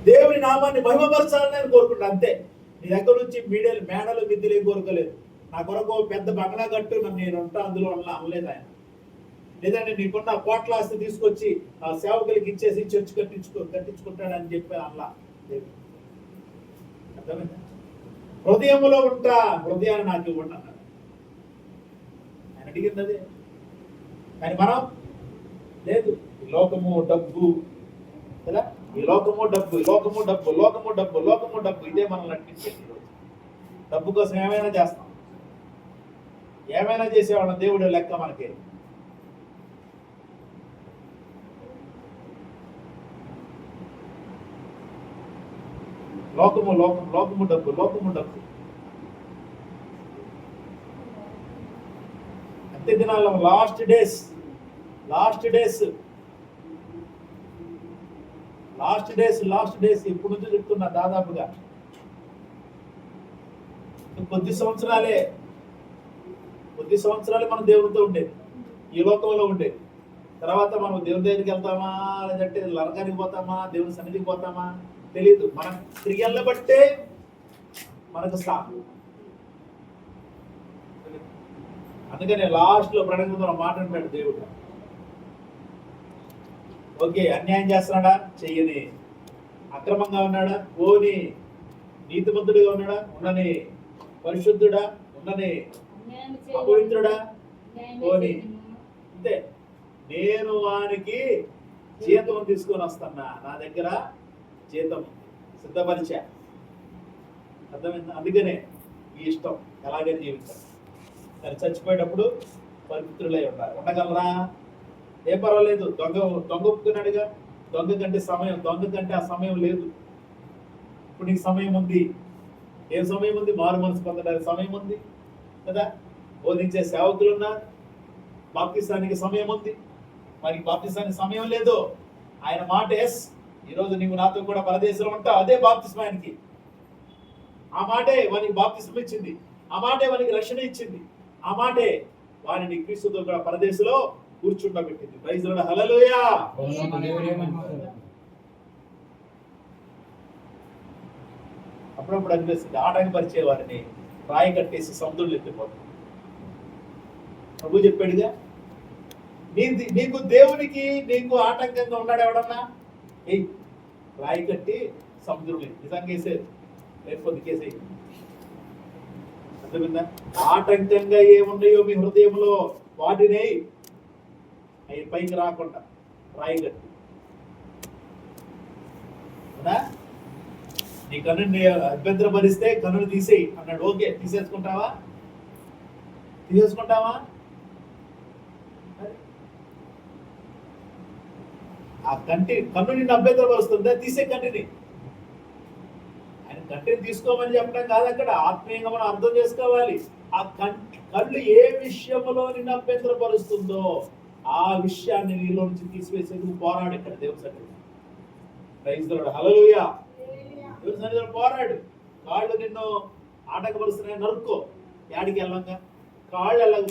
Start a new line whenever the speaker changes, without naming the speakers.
దేవుని నామాన్ని మహిమపరచాలని నేను కోరుకుంటా అంతే. నీ దగ్గర నుంచి మేడలు మిద్దెలు ఏం కోరుకోలేదు. నా కొరకు పెద్ద బంగ్లా కట్టు, నన్ను నేను ఉంటా అందులో అనలేదు ఆయన. లేదంటే నీకున్న కోట్ల ఆస్తి తీసుకొచ్చి ఆ సేవకులకి ఇచ్చేసి చర్చ్ కట్టించుకుంటాడని చెప్పి అలా. అర్థమైందా? హృదయంలో ఉంటా, హృదయాన్ని నాకు ఇవ్వండి అన్నాడు ఆయన. అడిగింది అదే. కానీ మనం లేదు, ఈ లోకము డబ్బు కదా, ఈ లోకము డబ్బు, లోకము డబ్బు, లోకము డబ్బు, లోకము డబ్బు, ఇదే మనల్ని నటించేది. ఈరోజు డబ్బు కోసం ఏమైనా చేస్తాం, ఏమైనా చేసేవాళ్ళం. దేవుడు లెక్క మనకి. లోకము లోకం, లోకము డబ్బు, లోకము డబ్బు. అంతే దినాల్లో లాస్ట్ డేస్ ఇప్పుడు నుంచి చెప్తున్నా. దాదాపుగా కొద్ది సంవత్సరాలే మనం దేవుడితో ఉండేది, ఈ లోకంలో ఉండేది. తర్వాత మనం దేవుని దగ్గరికి వెళ్తామా, లేదంటే నరకానికి పోతామా, దేవుని సన్నిధికి పోతామా తెలియదు. మన క్రియలను బట్టే మనకు స్థానం. అందుకనే లాస్ట్ లో ప్రణంగా మాట్లాడాడు దేవుడు. ఓకే, అన్యాయం చేస్తున్నాడా, చెయ్యని. అక్రమంగా ఉన్నాడా, పోని. నీతిమంతుడిగా ఉన్నాడా, ఉండని. పరిశుద్ధుడా, ఉండని. అపవిత్రుడా, పోని. అంతే. నేను వానికి జీతం తీసుకొని వస్తున్నా, నా దగ్గర జీతం సిద్ధపరిచా. అర్థమైంది? అందుకనే ఈ ఇష్టం ఎలాగే జీవించాలి. కానీ చచ్చిపోయేటప్పుడు పవిత్రులై ఉండాలి. ఉండగలరా? ఏం పర్వాలేదు. దొంగ ఒప్పుకున్నాడుగా. దొంగ కంటే ఆ సమయం లేదు. ఇప్పుడు నీకు సమయం ఉంది. ఏం సమయం ఉంది? మారు మనసు పొందడానికి సమయం ఉంది కదా. బోధించే సేవకులు ఉన్నారు. బాప్తిసానికి సమయం ఉంది. మరి బాప్తిసానికి సమయం లేదు. ఆయన మాట ఎస్. ఈరోజు నీవు నాతో కూడా పరదేశంలో ఉంటావు, అదే బాప్తిస్మానికి. ఆ మాటే వానికి బాప్తిస్మం ఇచ్చింది. ఆ మాటే వానికి రక్షణ ఇచ్చింది. ఆ మాటే వారిని క్రీస్తుతో కూడా పరదేశంలో కూర్చుండబెట్టింది. ప్రైజ్ లార్డ్, హల్లెలూయా. అప్పుడప్పుడు అనిపిస్తుంది, ఆటంకపరిచే వారిని రాయి కట్టేసి సముద్రంలో ఎత్తిపోతుంది. ప్రభు చెప్పాడుగా, నీకు దేవునికి నీకు ఆటంకంగా ఉన్నాడు ఎవడన్నా, రాయి కట్టి సముద్రంలో నిజంగా వేసేది, లేకపోతే కేసేది. అర్థమైందా? ఆటంకంగా ఏమున్నాయో మీ హృదయంలో వాటిని అవి పైకి రాకుండా రాయి కట్టి. నీ కన్నుని అభ్యంతరపరిస్తే కన్నుని తీసేయి అన్నాడు. ఓకే, తీసేసుకుంటావా? ఆ కన్ను నిన్ను అభ్యంతరపరుస్తుందా? తీసే కంటిని. ఆయన కంటిని తీసుకోమని చెప్పడం కాదు అక్కడ. ఆత్మీయంగా మనం అర్థం చేసుకోవాలి. ఆ కళ్ళు ఏ విషయంలో నిన్ను అభ్యంతరపరుస్తుందో ఆ విషయాన్ని నీలో నుంచి తీసివేసేందుకు పోరాడు ఇక్కడ దేవుని సన్నిధిలో. ప్రైజ్ ది లార్డ్, హల్లెలూయా. దేవుని సన్నిధిలో పోరాడు. కాళ్ళు నిన్ను ఆటంకపరుస్తున్నాయి, నరుక్కో. యాడికి వెళ్ళంగా కాళ్ళు వెళ్ళక